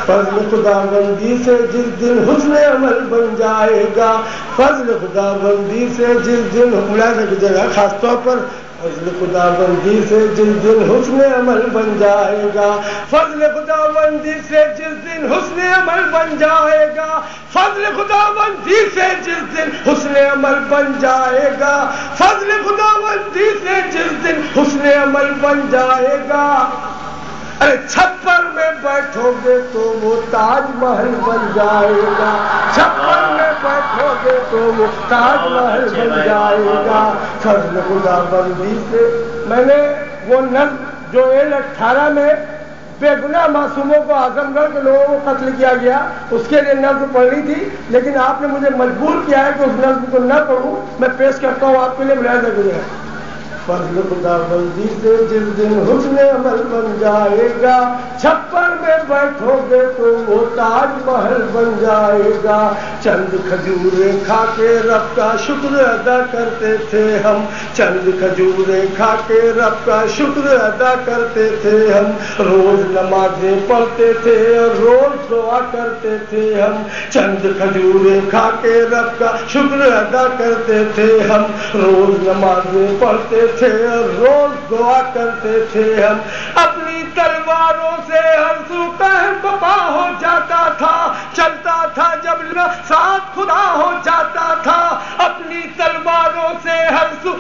فضل خدا بندی سے جس دن حسن عمل بن جائے گا، فضل خدا بندی سے جس دن ملازم کی جگہ خاص طور پر فضل خدا بندی سے جس دن حسن عمل بن جائے گا، فضل خدا بندی سے جس دن حسن عمل بن جائے گا، فضل خدا بندی سے جس دن حسن عمل بن جائے گا، فضل خدا بندی سے جس دن حسن عمل بن جائے گا، ارے چھپر میں بیٹھو گے تو وہ تاج محل بن جائے گا، چھپر میں بیٹھو گے تو وہ تاج محل بن جائے گا، فضل خدا بندی سے۔ میں نے وہ نظم جو 18 میں بے گناہ معصوموں کو اعظم گڑھ کے لوگوں کو قتل کیا گیا، اس کے لیے نظم پڑھنی تھی، لیکن آپ نے مجھے مجبور کیا ہے کہ اس نظم کو نہ پڑھوں، میں پیش کرتا ہوں آپ کے لیے ملاحظہ کیجیے۔ فضل خدا بندی سے جس دن حسن عمل بن جائے گا، چھپر میں بیٹھو گے تو وہ تاج محل بن جائے گا، چند کھجوریں کھا کے رب کا شکر ادا کرتے تھے ہم، چند کھجوریں کھا کے رب کا شکر ادا کرتے تھے ہم، روز نمازیں پڑھتے تھے اور روز دعا کرتے تھے ہم، چند کھجوریں کھا کے رب کا شکر ادا کرتے تھے ہم، روز نمازیں پڑھتے تھے اور روز دعا کرتے تھے ہم، اپنی تلواروں سے ہر سو بپا ہو جاتا تھا، چلتا تھا جب ساتھ خدا ہو جاتا تھا، اپنی تلواروں سے ہر سو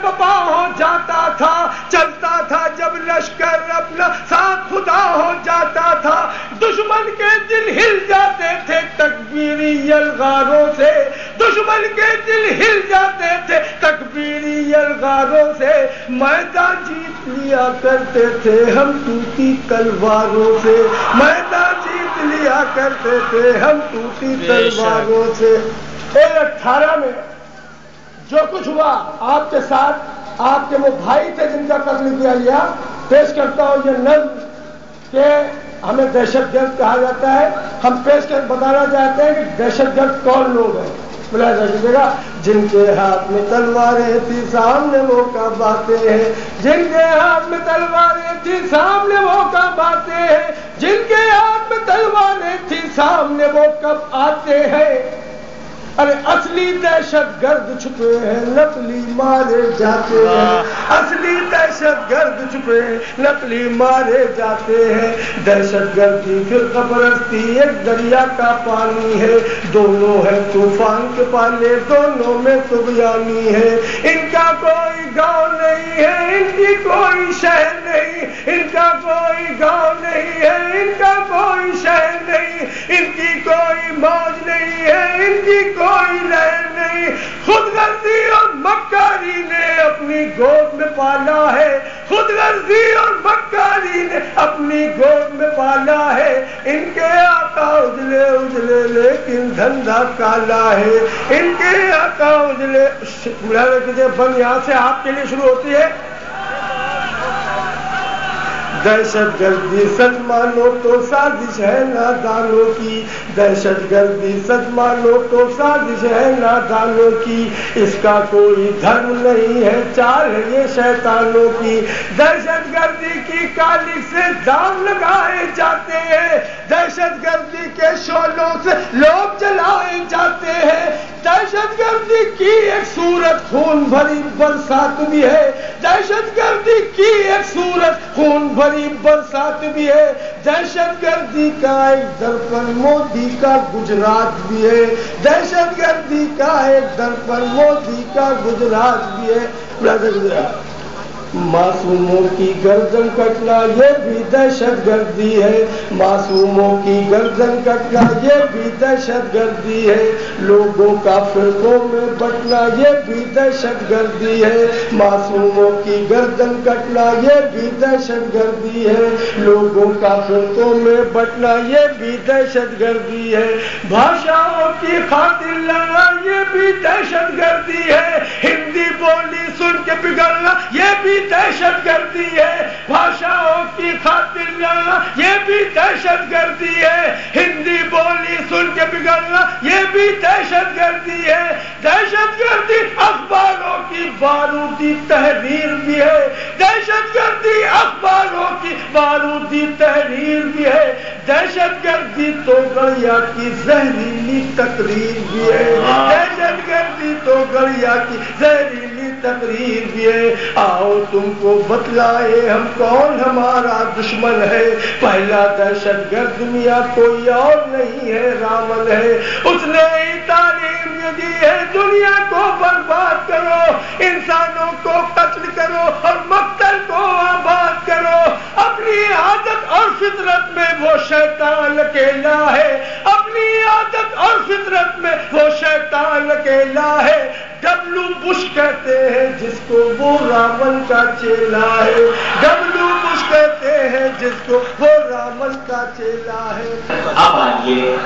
بپا ہو جاتا تھا، چلتا تھا جب لشکر اپنا ساتھ خدا ہو جاتا تھا، دشمن کے دل ہل جاتے تھے تکبیری الغاروں سے، دشمن کے دل ہل جاتے تھے تکبیری الغاروں سے، میدان جیت لیا کرتے تھے ہم ٹوٹی تلواروں سے، میدان جیت لیا کرتے تھے ہم ٹوٹی تلواروں سے۔ 18 میں جو کچھ ہوا آپ کے ساتھ، آپ کے وہ بھائی تھے جن کا قتل کیا گیا، پیش کرتا ہوں یہ نظم کہ ہمیں دہشت گرد کہا جاتا ہے، ہم پیش کر بتانا چاہتے ہیں کہ دہشت گرد کون لوگ ہیں۔ ملاحظہ کیجیے گا، جن کے ہاتھ میں تلواریں تھی سامنے وہ کب آتے ہیں، جن کے ہاتھ میں تلواریں تھی سامنے وہ کب آتے ہیں، جن کے ہاتھ میں تلواریں تھی سامنے وہ کب آتے ہیں، ارے اصلی دہشت گرد چھپے ہیں نقلی مارے جاتے ہیں، اصلی دہشت گرد چھپے ہیں نقلی مارے جاتے ہیں، دہشت گردی فرقہ پرستی ایک دریا کا پانی ہے، دونوں ہے طوفان کے پالے دونوں میں طغیانی ہے، ان کا کوئی گاؤں نہیں ہے ان کی کوئی شہر نہیں، ان کا کوئی گاؤں نہیں ہے ان کا کوئی شہر نہیں، ان کی کوئی موج نہیں ہے ان کی کوئی لہر نہیں، خود غرضی اور مکاری نے اپنی گود میں پالا ہے، خود غرضی اور مکاری نے اپنی گود میں پالا ہے، ان کے آقا اجلے اجلے لیکن دھندا کالا ہے، ان کے آقا اجلے بن یہاں سے آپ کے لیے شروع ہوتی ہے۔ دہشت گردی سچ مانو تو سازش ہے نادانوں کی، دہشت گردی سچ مانو تو سازش ہے نادانوں کی، اس کا کوئی دھرم نہیں ہے چال ہے یہ شیطانوں کی، دہشت گردی کی کالی سے دام لگائے جاتے ہیں، دہشت گردی کے شعلوں سے لوگ جلائے جاتے ہیں، دہشت گردی کی ایک صورت خون بھری برسات بھی ہے، دہشت گردی کی ایک صورت خون بھری برسات بھی ہے، دہشت گردی کا ایک درپن مودی کا گجرات بھی ہے، دہشت گردی کا ایک درپن مودی کا گجرات بھی ہے، معصوموں کی گردن کٹنا یہ بھی دہشت گردی ہے، معصوموں کی گردن کٹنا یہ بھی دہشت گردی ہے، لوگوں کا فرقوں میں بٹنا یہ بھی دہشت گردی ہے، معصوموں کی گردن کٹنا یہ بھی دہشت گردی ہے، لوگوں کا فرقوں میں بٹنا یہ بھی دہشت گردی ہے، بھاشاؤں کی خاطر لڑنا یہ بھی دہشت گردی ہے، ہندی بولی سن کے بگڑنا یہ بھی دہشت گردی ہے، بھاشاؤں کی خاطر لڑنا یہ بھی دہشت گردی ہے، ہندی بولی سن کے بگڑنا یہ بھی دہشت گردی ہے، دہشت گردی اخباروں کی بارودی تحریر بھی ہے، دہشت گردی اخباروں کی بارودی تحریر بھی ہے، دہشت گردی تو گڑیا کی زہریلی تقریر بھی ہے، دہشت گردی تو گڑیا کی زہریلی تقریر بھی ہے۔ آؤ تم کو بتلائے ہم کون ہمارا دشمن ہے، پہلا دہشت گرد میاں کوئی اور نہیں ہے، راول ہے۔ اس نے ہی تعلیم یہ دی ہے دنیا کو برباد کرو، انسانوں کو قتل کرو اور مقتل کو آباد کرو۔ اپنی عادت اور فطرت میں وہ شیطان اکیلا ہے، اپنی عادت اور فطرت میں وہ شیطان اکیلا ہے۔ ڈبلو بش کہتے ہیں جس کو وہ راول کا چیلا ہے، ڈبلو بش کہتے ہیں جس کو وہ راول کا چیلا ہے۔ اب آئیے